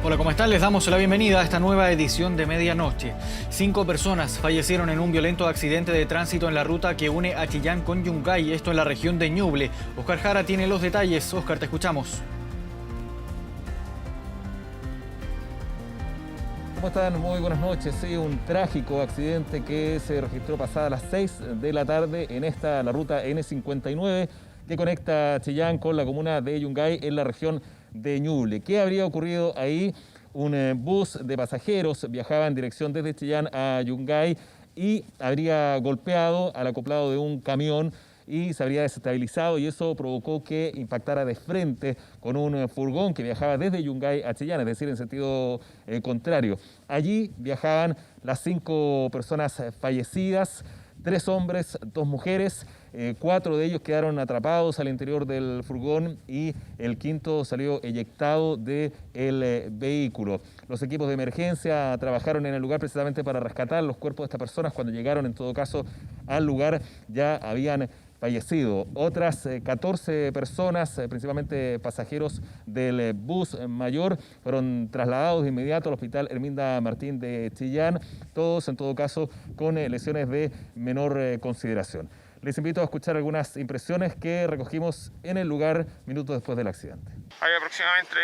Hola, ¿cómo están? Les damos la bienvenida a esta nueva edición de Medianoche. 5 personas fallecieron en un violento accidente de tránsito en la ruta que une a Chillán con Yungay, esto en la región de Ñuble. Oscar Jara tiene los detalles. Oscar, te escuchamos. ¿Cómo están? Muy buenas noches. Sí, un trágico accidente que se registró pasadas las 6 de la tarde en la ruta N59 que conecta Chillán con la comuna de Yungay en la región de Ñuble. ¿Qué habría ocurrido ahí? Un bus de pasajeros viajaba en dirección desde Chillán a Yungay y habría golpeado al acoplado de un camión y se habría desestabilizado, y eso provocó que impactara de frente con un furgón que viajaba desde Yungay a Chillán, es decir, en sentido contrario. Allí viajaban las 5 personas fallecidas, 3 hombres, 2 mujeres. 4 de ellos quedaron atrapados al interior del furgón y el 5º salió eyectado del vehículo. Los equipos de emergencia trabajaron en el lugar precisamente para rescatar los cuerpos de estas personas. Cuando llegaron, en todo caso, al lugar ya habían fallecido. Otras 14 personas, principalmente pasajeros del bus mayor, fueron trasladados de inmediato al Hospital Herminda Martín de Chillán, todos en todo caso con lesiones de menor consideración. Les invito a escuchar algunas impresiones que recogimos en el lugar minutos después del accidente. Hay aproximadamente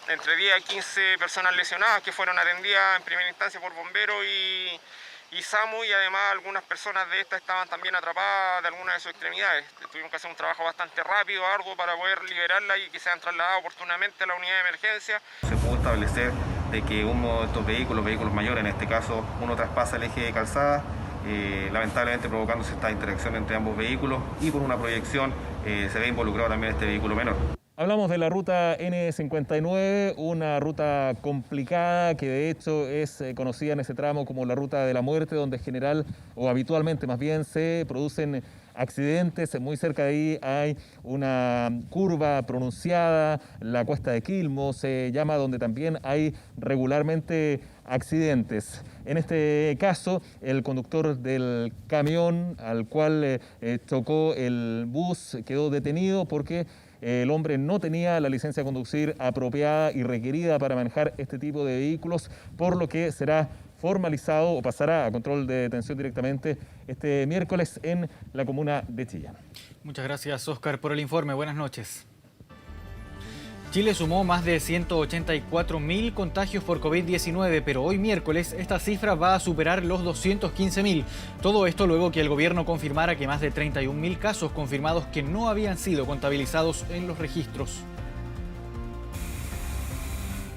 entre 10 a 15 personas lesionadas que fueron atendidas en primera instancia por bomberos y SAMU, y además algunas personas de estas estaban también atrapadas de alguna de sus extremidades. Tuvimos que hacer un trabajo bastante rápido, arduo, para poder liberarlas y que sean trasladadas oportunamente a la unidad de emergencia. Se pudo establecer de que uno de estos vehículos mayores, en este caso uno traspasa el eje de calzada, lamentablemente provocándose esta interacción entre ambos vehículos, y por una proyección se ve involucrado también este vehículo menor. Hablamos de la ruta N59, una ruta complicada que de hecho es conocida en ese tramo como la ruta de la muerte, donde general o habitualmente más bien se producen accidentes. Muy cerca de ahí hay una curva pronunciada, la Cuesta de Quilmo se llama, donde también hay regularmente accidentes. En este caso, el conductor del camión al cual chocó el bus quedó detenido porque el hombre no tenía la licencia de conducir apropiada y requerida para manejar este tipo de vehículos, por lo que será formalizado o pasará a control de detención directamente este miércoles en la comuna de Chillán. Muchas gracias, Oscar, por el informe. Buenas noches. Chile sumó más de 184.000 contagios por COVID-19, pero hoy miércoles esta cifra va a superar los 215.000. Todo esto luego que el gobierno confirmara que más de 31.000 casos confirmados que no habían sido contabilizados en los registros.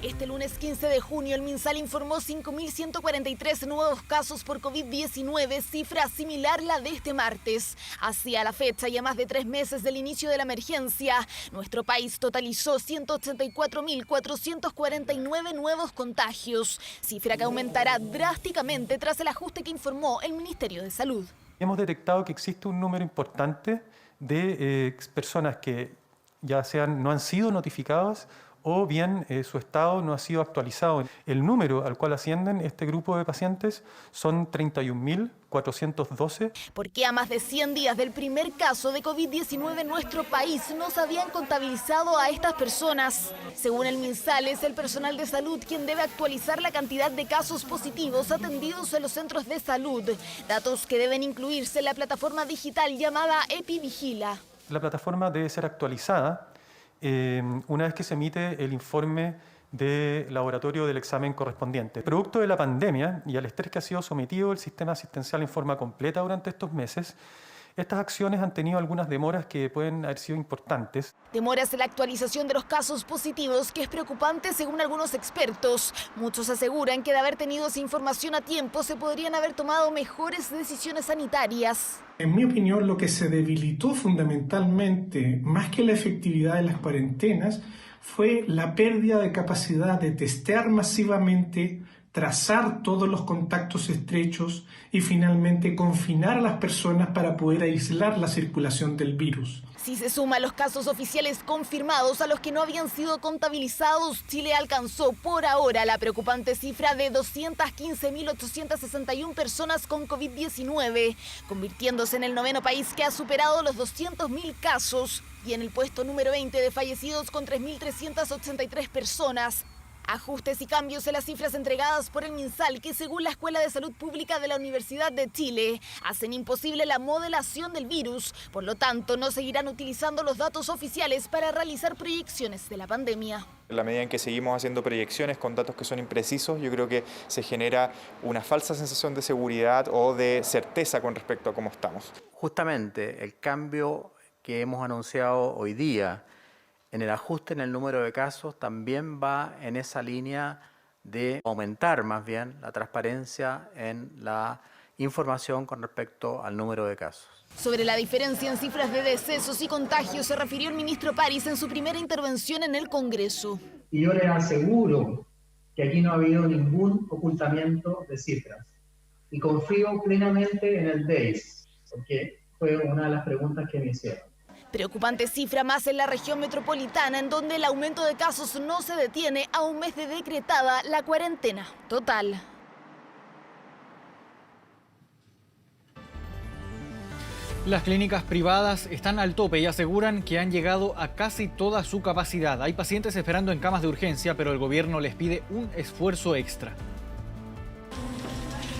Este lunes 15 de junio, el MinSal informó 5.143 nuevos casos por COVID-19, cifra similar a la de este martes. Hacia la fecha, y a más de 3 meses del inicio de la emergencia, nuestro país totalizó 184.449 nuevos contagios, cifra que aumentará drásticamente tras el ajuste que informó el Ministerio de Salud. Hemos detectado que existe un número importante de personas que ya no han sido notificadas o bien su estado no ha sido actualizado. El número al cual ascienden este grupo de pacientes son 31.412. Porque a más de 100 días del primer caso de COVID-19 en nuestro país no se habían contabilizado a estas personas. Según el MinSal, es el personal de salud quien debe actualizar la cantidad de casos positivos atendidos en los centros de salud, datos que deben incluirse en la plataforma digital llamada EpiVigila. La plataforma debe ser actualizada una vez que se emite el informe de laboratorio del examen correspondiente. Producto de la pandemia y al estrés que ha sido sometido el sistema asistencial en forma completa durante estos meses, estas acciones han tenido algunas demoras que pueden haber sido importantes. Demoras en la actualización de los casos positivos, que es preocupante según algunos expertos. Muchos aseguran que de haber tenido esa información a tiempo se podrían haber tomado mejores decisiones sanitarias. En mi opinión, lo que se debilitó fundamentalmente, más que la efectividad de las cuarentenas, fue la pérdida de capacidad de testear masivamente, trazar todos los contactos estrechos y finalmente confinar a las personas para poder aislar la circulación del virus. Si se suman los casos oficiales confirmados a los que no habían sido contabilizados, Chile alcanzó por ahora la preocupante cifra de 215.861 personas con COVID-19, convirtiéndose en el 9º país que ha superado los 200.000 casos y en el puesto número 20 de fallecidos con 3.383 personas. Ajustes y cambios en las cifras entregadas por el MinSal, que según la Escuela de Salud Pública de la Universidad de Chile, hacen imposible la modelación del virus. Por lo tanto, no seguirán utilizando los datos oficiales para realizar proyecciones de la pandemia. En la medida en que seguimos haciendo proyecciones con datos que son imprecisos, yo creo que se genera una falsa sensación de seguridad o de certeza con respecto a cómo estamos. Justamente el cambio que hemos anunciado hoy día en el ajuste en el número de casos también va en esa línea de aumentar más bien la transparencia en la información con respecto al número de casos. Sobre la diferencia en cifras de decesos y contagios se refirió el ministro París en su primera intervención en el Congreso. Y yo les aseguro que aquí no ha habido ningún ocultamiento de cifras. Y confío plenamente en el DEIS, porque fue una de las preguntas que me hicieron. Preocupante cifra más en la región metropolitana, en donde el aumento de casos no se detiene a un mes de decretada la cuarentena total. Las clínicas privadas están al tope y aseguran que han llegado a casi toda su capacidad. Hay pacientes esperando en camas de urgencia, pero el gobierno les pide un esfuerzo extra.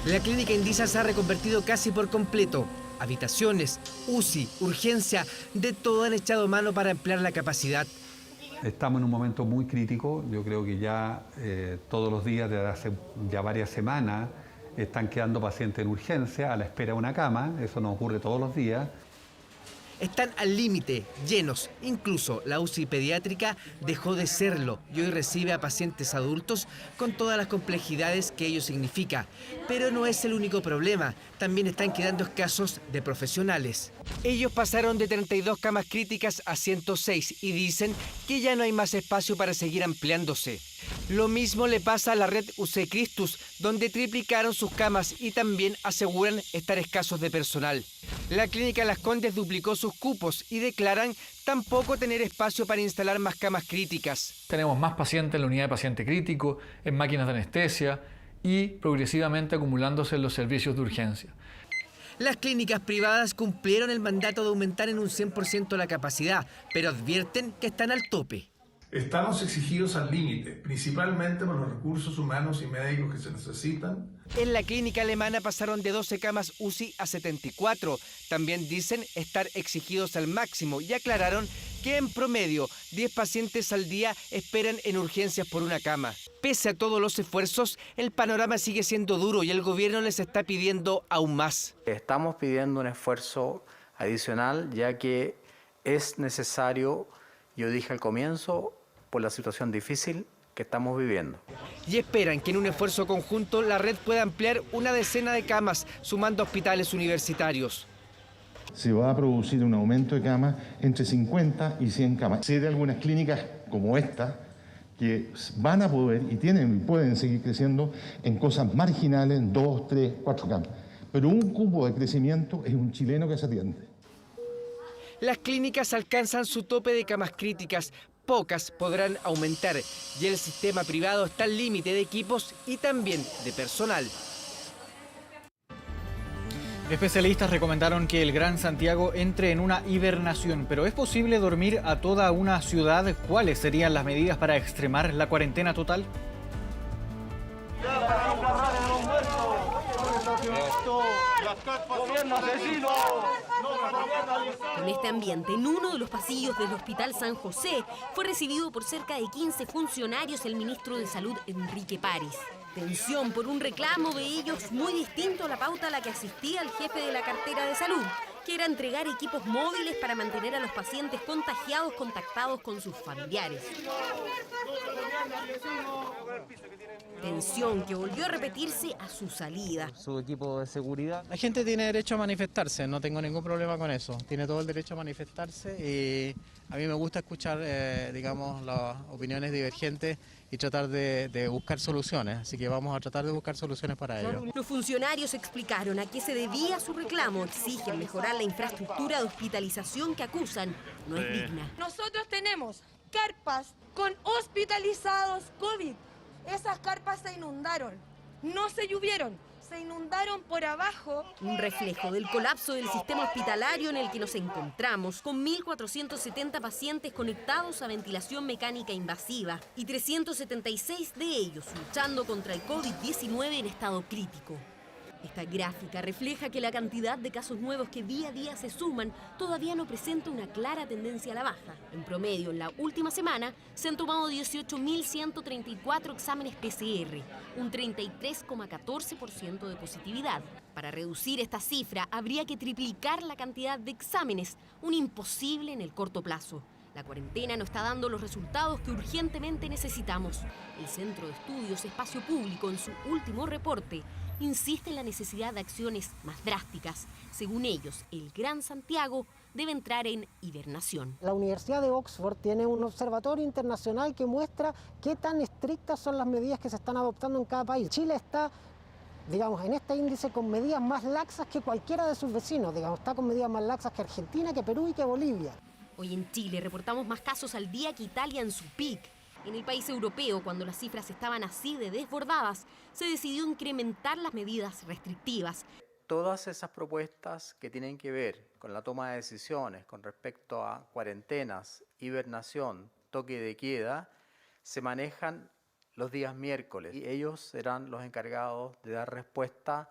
La clínica Indisa se ha reconvertido casi por completo. Habitaciones, UCI, urgencia, de todo han echado mano para ampliar la capacidad. Estamos en un momento muy crítico. Yo creo que ya todos los días, desde hace ya varias semanas, están quedando pacientes en urgencia a la espera de una cama. Eso nos ocurre todos los días. Están al límite, llenos. Incluso la UCI pediátrica dejó de serlo y hoy recibe a pacientes adultos con todas las complejidades que ello significa. Pero no es el único problema. También están quedando escasos de profesionales. Ellos pasaron de 32 camas críticas a 106 y dicen que ya no hay más espacio para seguir ampliándose. Lo mismo le pasa a la red UC Christus, donde triplicaron sus camas y también aseguran estar escasos de personal. La clínica Las Condes duplicó sus cupos y declaran tampoco tener espacio para instalar más camas críticas. Tenemos más pacientes en la unidad de paciente crítico, en máquinas de anestesia y progresivamente acumulándose en los servicios de urgencia. Las clínicas privadas cumplieron el mandato de aumentar en un 100% la capacidad, pero advierten que están al tope. Estamos exigidos al límite, principalmente por los recursos humanos y médicos que se necesitan. En la clínica alemana pasaron de 12 camas UCI a 74. También dicen estar exigidos al máximo y aclararon que en promedio 10 pacientes al día esperan en urgencias por una cama. Pese a todos los esfuerzos, el panorama sigue siendo duro y el gobierno les está pidiendo aún más. Estamos pidiendo un esfuerzo adicional, ya que es necesario, yo dije al comienzo, por la situación difícil que estamos viviendo. Y esperan que en un esfuerzo conjunto la red pueda ampliar una decena de camas, sumando hospitales universitarios. Se va a producir un aumento de camas entre 50 y 100 camas. Sé de algunas clínicas como esta que van a poder y pueden seguir creciendo en cosas marginales, 2, 3, 4 camas. Pero un cupo de crecimiento es un chileno que se atiende. Las clínicas alcanzan su tope de camas críticas. Pocas podrán aumentar y el sistema privado está al límite de equipos y también de personal. Especialistas recomendaron que el Gran Santiago entre en una hibernación, pero ¿es posible dormir a toda una ciudad? ¿Cuáles serían las medidas para extremar la cuarentena total? En este ambiente, en uno de los pasillos del Hospital San José, fue recibido por cerca de 15 funcionarios el ministro de Salud, Enrique París. Tensión por un reclamo de ellos muy distinto a la pauta a la que asistía el jefe de la cartera de salud, que era entregar equipos móviles para mantener a los pacientes contagiados contactados con sus familiares. Tensión que volvió a repetirse a su salida. Su equipo de seguridad. La gente tiene derecho a manifestarse, no tengo ningún problema con eso. Tiene todo el derecho a manifestarse y a mí me gusta escuchar, digamos, las opiniones divergentes y tratar de buscar soluciones. Así que vamos a tratar de buscar soluciones para ello. Los funcionarios explicaron a qué se debía su reclamo. Exigen mejorar la infraestructura de hospitalización que acusan no es digna. Nosotros tenemos carpas con hospitalizados COVID. Esas carpas se inundaron, no se llovieron, se inundaron por abajo. Un reflejo del colapso del sistema hospitalario en el que nos encontramos, con 1.470 pacientes conectados a ventilación mecánica invasiva y 376 de ellos luchando contra el COVID-19 en estado crítico. Esta gráfica refleja que la cantidad de casos nuevos que día a día se suman todavía no presenta una clara tendencia a la baja. En promedio, en la última semana, se han tomado 18.134 exámenes PCR, un 33,14% de positividad. Para reducir esta cifra, habría que triplicar la cantidad de exámenes, un imposible en el corto plazo. La cuarentena no está dando los resultados que urgentemente necesitamos. El Centro de Estudios Espacio Público, en su último reporte, insiste en la necesidad de acciones más drásticas. Según ellos, el Gran Santiago debe entrar en hibernación. La Universidad de Oxford tiene un observatorio internacional que muestra qué tan estrictas son las medidas que se están adoptando en cada país. Chile está, digamos, en este índice con medidas más laxas que cualquiera de sus vecinos. Digamos, está con medidas más laxas que Argentina, que Perú y que Bolivia. Hoy en Chile reportamos más casos al día que Italia en su pic. En el país europeo, cuando las cifras estaban así de desbordadas, se decidió incrementar las medidas restrictivas. Todas esas propuestas que tienen que ver con la toma de decisiones con respecto a cuarentenas, hibernación, toque de queda, se manejan los días miércoles y ellos serán los encargados de dar respuesta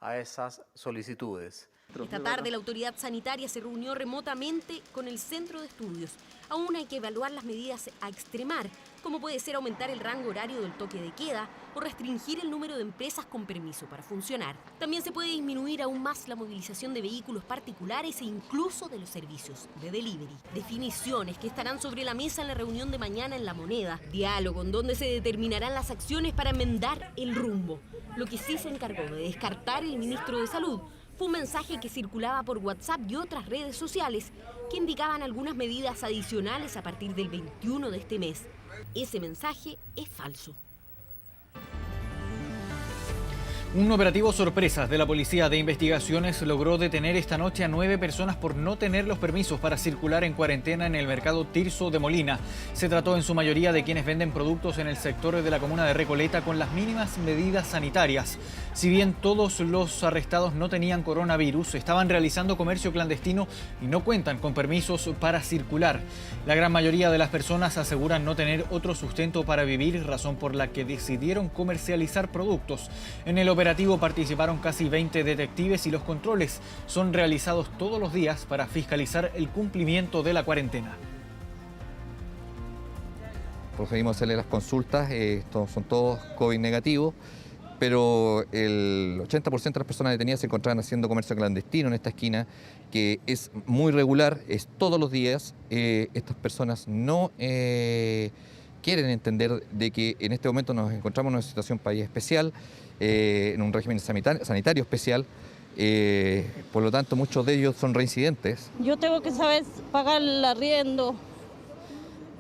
a esas solicitudes. Esta tarde la autoridad sanitaria se reunió remotamente con el Centro de Estudios. Aún hay que evaluar las medidas a extremar, como puede ser aumentar el rango horario del toque de queda o restringir el número de empresas con permiso para funcionar. También se puede disminuir aún más la movilización de vehículos particulares e incluso de los servicios de delivery. Definiciones que estarán sobre la mesa en la reunión de mañana en La Moneda. Diálogo en donde se determinarán las acciones para enmendar el rumbo. Lo que sí se encargó de descartar el ministro de Salud fue un mensaje que circulaba por WhatsApp y otras redes sociales que indicaban algunas medidas adicionales a partir del 21 de este mes. Ese mensaje es falso. Un operativo sorpresa de la Policía de Investigaciones logró detener esta noche a 9 personas por no tener los permisos para circular en cuarentena en el mercado Tirso de Molina. Se trató en su mayoría de quienes venden productos en el sector de la comuna de Recoleta con las mínimas medidas sanitarias. Si bien todos los arrestados no tenían coronavirus, estaban realizando comercio clandestino y no cuentan con permisos para circular. La gran mayoría de las personas aseguran no tener otro sustento para vivir, razón por la que decidieron comercializar productos. En el operativo participaron casi 20 detectives y los controles son realizados todos los días para fiscalizar el cumplimiento de la cuarentena. Procedimos a hacerle las consultas, son todos COVID negativos, pero el 80% de las personas detenidas se encontraban haciendo comercio clandestino en esta esquina, que es muy regular, es todos los días. Estas personas no quieren entender de que en este momento nos encontramos en una situación país especial, en un régimen sanitario especial, por lo tanto muchos de ellos son reincidentes. Yo tengo que saber pagar el arriendo.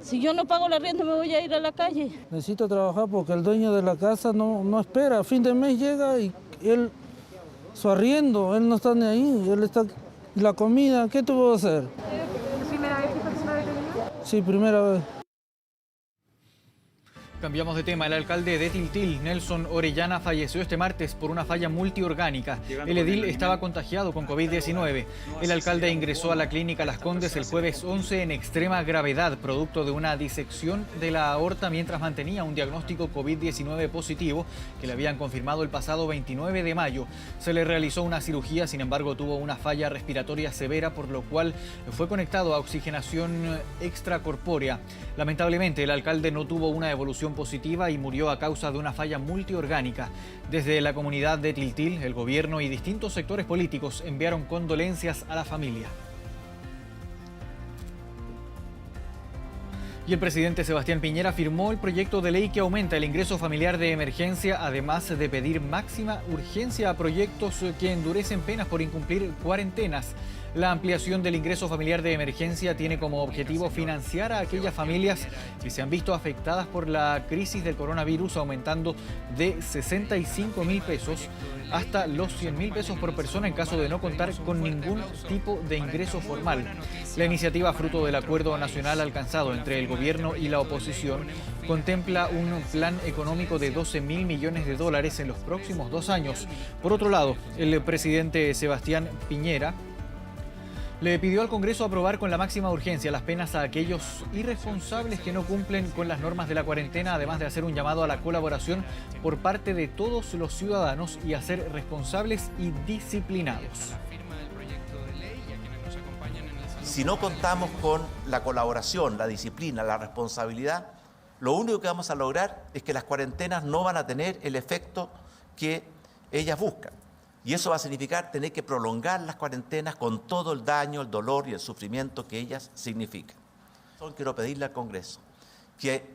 Si yo no pago el arriendo me voy a ir a la calle. Necesito trabajar porque el dueño de la casa no espera. A fin de mes llega y él, su arriendo, él no está ni ahí. Él está, la comida, ¿qué tuvo que hacer? ¿Es primera vez que persona detenida? Sí, primera vez. Cambiamos de tema. El alcalde de Tiltil, Nelson Orellana, falleció este martes por una falla multiorgánica. El edil estaba contagiado con COVID-19. El alcalde ingresó a la clínica Las Condes el jueves 11 en extrema gravedad, producto de una disección de la aorta mientras mantenía un diagnóstico COVID-19 positivo que le habían confirmado el pasado 29 de mayo. Se le realizó una cirugía, sin embargo tuvo una falla respiratoria severa, por lo cual fue conectado a oxigenación extracorpórea. Lamentablemente, el alcalde no tuvo una evolución positiva y murió a causa de una falla multiorgánica. Desde la comunidad de Tiltil, el gobierno y distintos sectores políticos enviaron condolencias a la familia. Y el presidente Sebastián Piñera firmó el proyecto de ley que aumenta el ingreso familiar de emergencia, además de pedir máxima urgencia a proyectos que endurecen penas por incumplir cuarentenas. La ampliación del ingreso familiar de emergencia tiene como objetivo financiar a aquellas familias que se han visto afectadas por la crisis del coronavirus, aumentando de 65.000 pesos hasta los 100.000 pesos por persona en caso de no contar con ningún tipo de ingreso formal. La iniciativa, fruto del acuerdo nacional alcanzado entre el gobierno y la oposición, contempla un plan económico de 12.000 millones de dólares en los próximos 2 años. Por otro lado, el presidente Sebastián Piñera le pidió al Congreso aprobar con la máxima urgencia las penas a aquellos irresponsables que no cumplen con las normas de la cuarentena, además de hacer un llamado a la colaboración por parte de todos los ciudadanos y a ser responsables y disciplinados. Si no contamos con la colaboración, la disciplina, la responsabilidad, lo único que vamos a lograr es que las cuarentenas no van a tener el efecto que ellas buscan. Y eso va a significar tener que prolongar las cuarentenas con todo el daño, el dolor y el sufrimiento que ellas significan. Quiero pedirle al Congreso que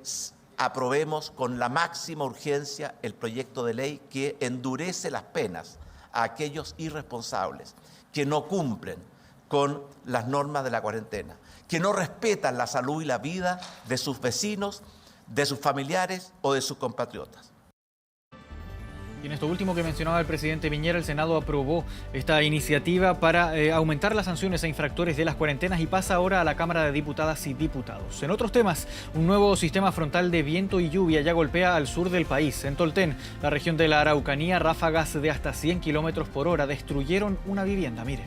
aprobemos con la máxima urgencia el proyecto de ley que endurece las penas a aquellos irresponsables que no cumplen con las normas de la cuarentena, que no respetan la salud y la vida de sus vecinos, de sus familiares o de sus compatriotas. Y en esto último que mencionaba el presidente Piñera, el Senado aprobó esta iniciativa para aumentar las sanciones a infractores de las cuarentenas y pasa ahora a la Cámara de Diputadas y Diputados. En otros temas, un nuevo sistema frontal de viento y lluvia ya golpea al sur del país. En Tolten, la región de la Araucanía, ráfagas de hasta 100 kilómetros por hora destruyeron una vivienda. Mire.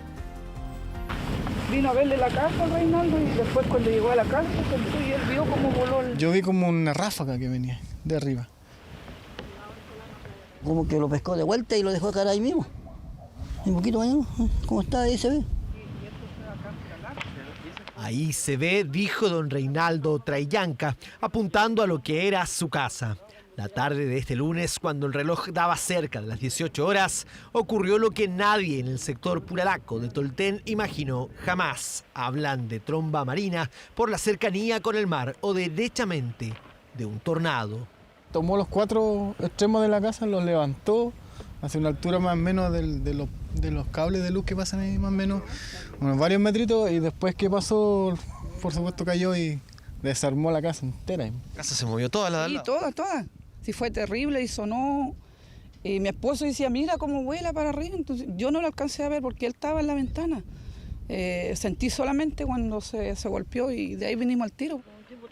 Vino a verle la casa al Reinaldo y después cuando llegó a la casa sentó y él vio cómo voló. Yo vi como una ráfaga que venía de arriba. Como que lo pescó de vuelta y lo dejó caer ahí mismo. Un poquito más, como está, ahí se ve. Ahí se ve, dijo don Reinaldo Traillanca, apuntando a lo que era su casa. La tarde de este lunes, cuando el reloj daba cerca de las 18 horas, ocurrió lo que nadie en el sector Puralaco de Tolten imaginó jamás. Hablan de tromba marina por la cercanía con el mar o derechamente de un tornado. Tomó los 4 extremos de la casa, los levantó hacia una altura más o menos de los cables de luz que pasan ahí, más o menos, unos varios metritos, y después que pasó, por supuesto cayó y desarmó la casa entera. ¿La casa se movió toda la? Sí, toda. Sí, fue terrible y sonó. Y mi esposo decía, mira cómo vuela para arriba. Entonces yo no lo alcancé a ver porque él estaba en la ventana. Sentí solamente cuando se golpeó y de ahí vinimos al tiro.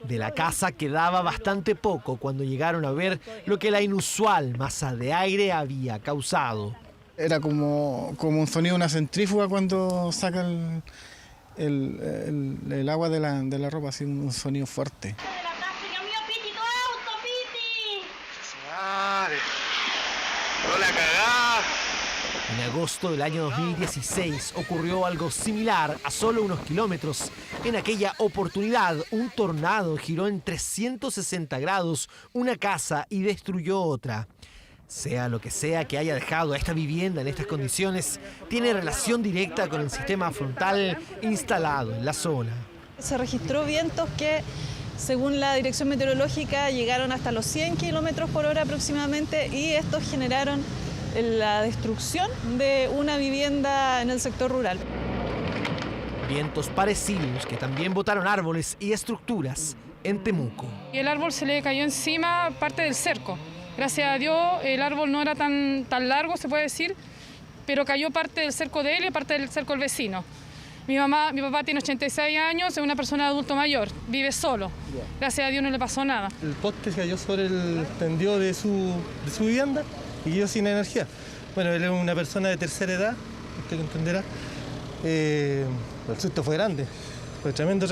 De la casa quedaba bastante poco cuando llegaron a ver lo que la inusual masa de aire había causado. Era como un sonido de una centrífuga cuando saca el agua de la ropa, así un sonido fuerte. En agosto del año 2016 ocurrió algo similar a solo unos kilómetros. En aquella oportunidad, un tornado giró en 360 grados una casa y destruyó otra. Sea lo que sea que haya dejado a esta vivienda en estas condiciones, tiene relación directa con el sistema frontal instalado en la zona. Se registró vientos que, según la Dirección Meteorológica, llegaron hasta los 100 kilómetros por hora aproximadamente y estos generaron la destrucción de una vivienda en el sector rural. Vientos parecidos que también botaron árboles y estructuras en Temuco. Y el árbol se le cayó encima parte del cerco. Gracias a Dios el árbol no era tan largo, se puede decir, pero cayó parte del cerco de él y parte del cerco del vecino. Mi papá tiene 86 años, es una persona adulto mayor, vive solo. Gracias a Dios no le pasó nada. El poste cayó sobre el tendido de su vivienda y quedó sin energía. Bueno, él es una persona de tercera edad, usted lo entenderá. El susto fue grande, fue tremendo.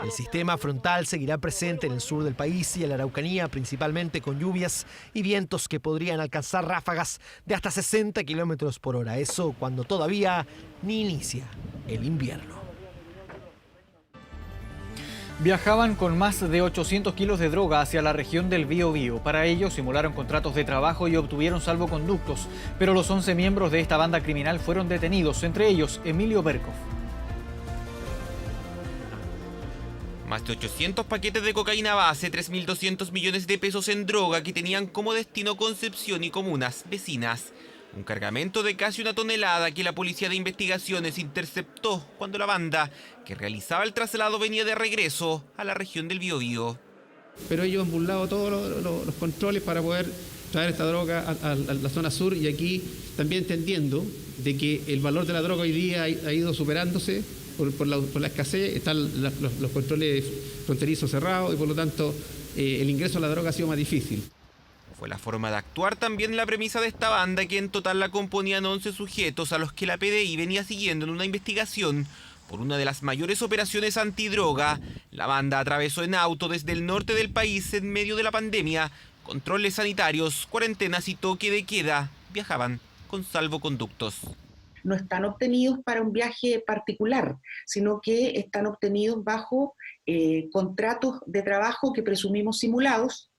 El sistema frontal seguirá presente en el sur del país y en la Araucanía, principalmente con lluvias y vientos que podrían alcanzar ráfagas de hasta 60 kilómetros por hora. Eso cuando todavía ni inicia el invierno. Viajaban con más de 800 kilos de droga hacia la región del Biobío. Para ello simularon contratos de trabajo y obtuvieron salvoconductos, pero los 11 miembros de esta banda criminal fueron detenidos, entre ellos Emilio Berkov. Más de 800 paquetes de cocaína base, 3.200 millones de pesos en droga que tenían como destino Concepción y comunas vecinas. Un cargamento de casi 1 tonelada que la Policía de Investigaciones interceptó cuando la banda que realizaba el traslado venía de regreso a la región del Biobío. Pero ellos han burlado todos los controles para poder traer esta droga a la zona sur, y aquí también entendiendo de que el valor de la droga hoy día ha ido superándose por la escasez, están los controles fronterizos cerrados y por lo tanto el ingreso a la droga ha sido más difícil. Fue la forma de actuar también la premisa de esta banda, que en total la componían 11 sujetos a los que la PDI venía siguiendo en una investigación por una de las mayores operaciones antidroga. La banda atravesó en auto desde el norte del país en medio de la pandemia. Controles sanitarios, cuarentenas y toque de queda. Viajaban con salvoconductos. No están obtenidos para un viaje particular, sino que están obtenidos bajo contratos de trabajo que presumimos simulados,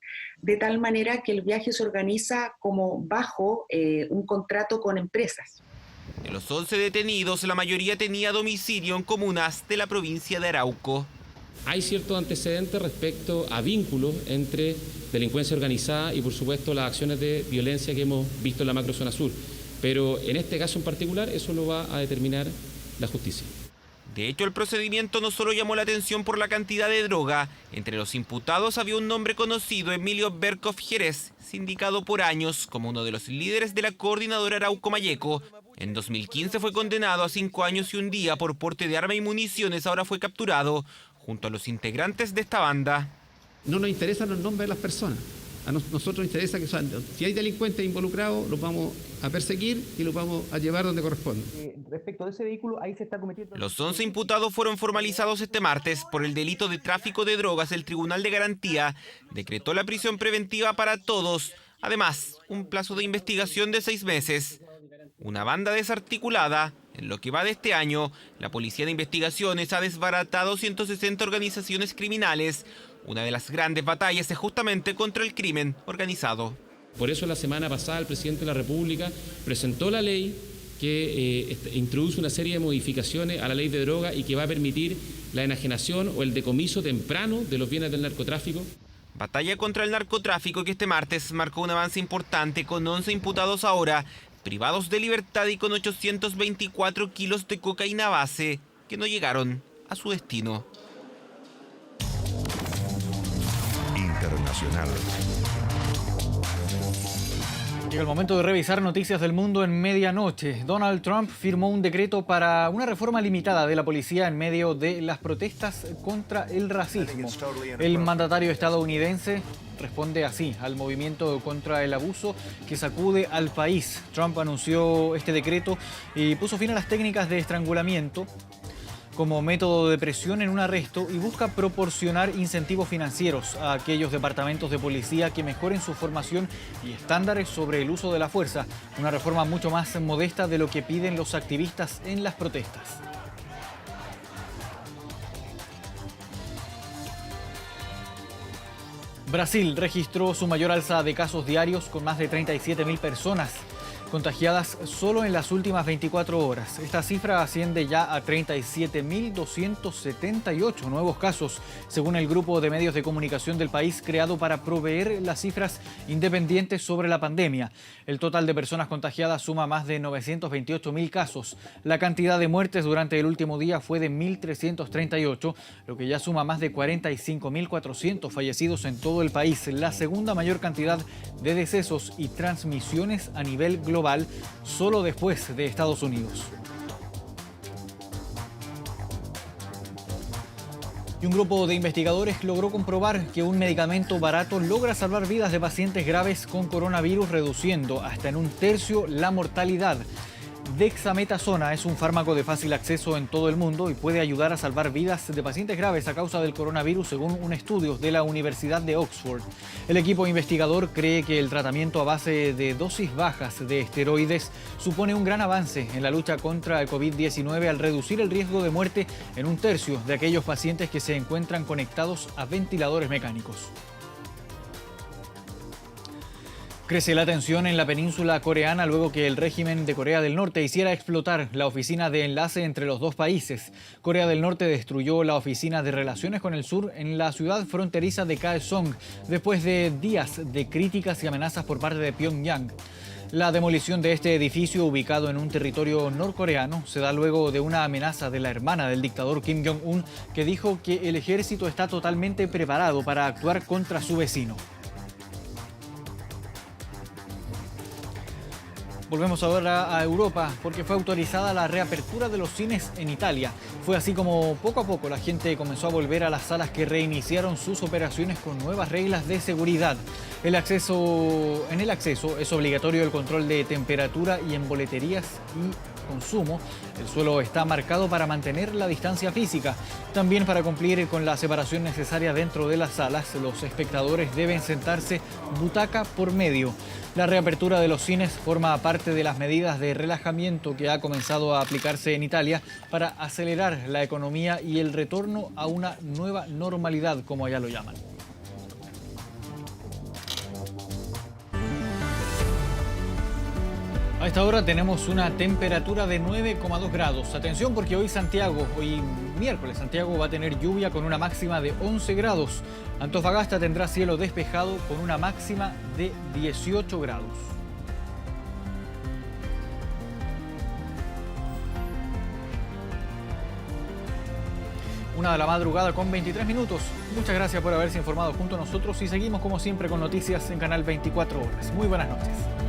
de tal manera que el viaje se organiza como bajo un contrato con empresas. De los 11 detenidos, la mayoría tenía domicilio en comunas de la provincia de Arauco. Hay ciertos antecedentes respecto a vínculos entre delincuencia organizada y, por supuesto, las acciones de violencia que hemos visto en la macrozona sur. Pero en este caso en particular, eso lo va a determinar la justicia. De hecho, el procedimiento no solo llamó la atención por la cantidad de droga. Entre los imputados había un nombre conocido, Emilio Berkov Jerez, sindicado por años como uno de los líderes de la coordinadora Arauco-Mayeco. En 2015 fue condenado a 5 años y 1 día por porte de arma y municiones. Ahora fue capturado junto a los integrantes de esta banda. No nos interesan los nombres de las personas. A nosotros nos interesa que si hay delincuentes involucrados, los vamos a perseguir y los vamos a llevar donde corresponde. Respecto de ese vehículo, ahí se está cometiendo... Los 11 imputados fueron formalizados este martes por el delito de tráfico de drogas. El Tribunal de Garantía decretó la prisión preventiva para todos. Además, un plazo de investigación de 6 meses. Una banda desarticulada. En lo que va de este año, la Policía de Investigaciones ha desbaratado 160 organizaciones criminales. Una de las grandes batallas es justamente contra el crimen organizado. Por eso la semana pasada el presidente de la República presentó la ley que introduce una serie de modificaciones a la ley de droga y que va a permitir la enajenación o el decomiso temprano de los bienes del narcotráfico. Batalla contra el narcotráfico que este martes marcó un avance importante, con 11 imputados ahora privados de libertad y con 824 kilos de cocaína base que no llegaron a su destino. Internacional. Llega el momento de revisar noticias del mundo en medianoche. Donald Trump firmó un decreto para una reforma limitada de la policía en medio de las protestas contra el racismo. El mandatario estadounidense responde así al movimiento contra el abuso que sacude al país. Trump anunció este decreto y puso fin a las técnicas de estrangulamiento como método de presión en un arresto y busca proporcionar incentivos financieros a aquellos departamentos de policía que mejoren su formación y estándares sobre el uso de la fuerza. Una reforma mucho más modesta de lo que piden los activistas en las protestas. Brasil registró su mayor alza de casos diarios, con más de 37.000 personas contagiadas solo en las últimas 24 horas. Esta cifra asciende ya a 37.278 nuevos casos, según el grupo de medios de comunicación del país creado para proveer las cifras independientes sobre la pandemia. El total de personas contagiadas suma más de 928.000 casos. La cantidad de muertes durante el último día fue de 1.338, lo que ya suma más de 45.400 fallecidos en todo el país, la segunda mayor cantidad de decesos y transmisiones a nivel global, solo después de Estados Unidos. Y un grupo de investigadores logró comprobar que un medicamento barato logra salvar vidas de pacientes graves con coronavirus, reduciendo hasta en 1/3 la mortalidad. Dexametasona es un fármaco de fácil acceso en todo el mundo y puede ayudar a salvar vidas de pacientes graves a causa del coronavirus, según un estudio de la Universidad de Oxford. El equipo investigador cree que el tratamiento a base de dosis bajas de esteroides supone un gran avance en la lucha contra el COVID-19 al reducir el riesgo de muerte en 1/3 de aquellos pacientes que se encuentran conectados a ventiladores mecánicos. Crece la tensión en la península coreana luego que el régimen de Corea del Norte hiciera explotar la oficina de enlace entre los dos países. Corea del Norte destruyó la oficina de relaciones con el sur en la ciudad fronteriza de Kaesong después de días de críticas y amenazas por parte de Pyongyang. La demolición de este edificio, ubicado en un territorio norcoreano, se da luego de una amenaza de la hermana del dictador Kim Jong-un, que dijo que el ejército está totalmente preparado para actuar contra su vecino. Volvemos ahora a Europa, porque fue autorizada la reapertura de los cines en Italia. Fue así como poco a poco la gente comenzó a volver a las salas que reiniciaron sus operaciones con nuevas reglas de seguridad. En el acceso es obligatorio el control de temperatura y en boleterías y consumo el suelo está marcado para mantener la distancia física. También para cumplir con la separación necesaria dentro de las salas, los espectadores deben sentarse butaca por medio. La reapertura de los cines forma parte de las medidas de relajamiento que ha comenzado a aplicarse en Italia para acelerar la economía y el retorno a una nueva normalidad, como allá lo llaman. A esta hora tenemos una temperatura de 9,2 grados. Atención porque hoy miércoles, Santiago va a tener lluvia con una máxima de 11 grados. Antofagasta tendrá cielo despejado con una máxima de 18 grados. Una de la madrugada con 23 minutos. Muchas gracias por haberse informado junto a nosotros y seguimos como siempre con noticias en Canal 24 Horas. Muy buenas noches.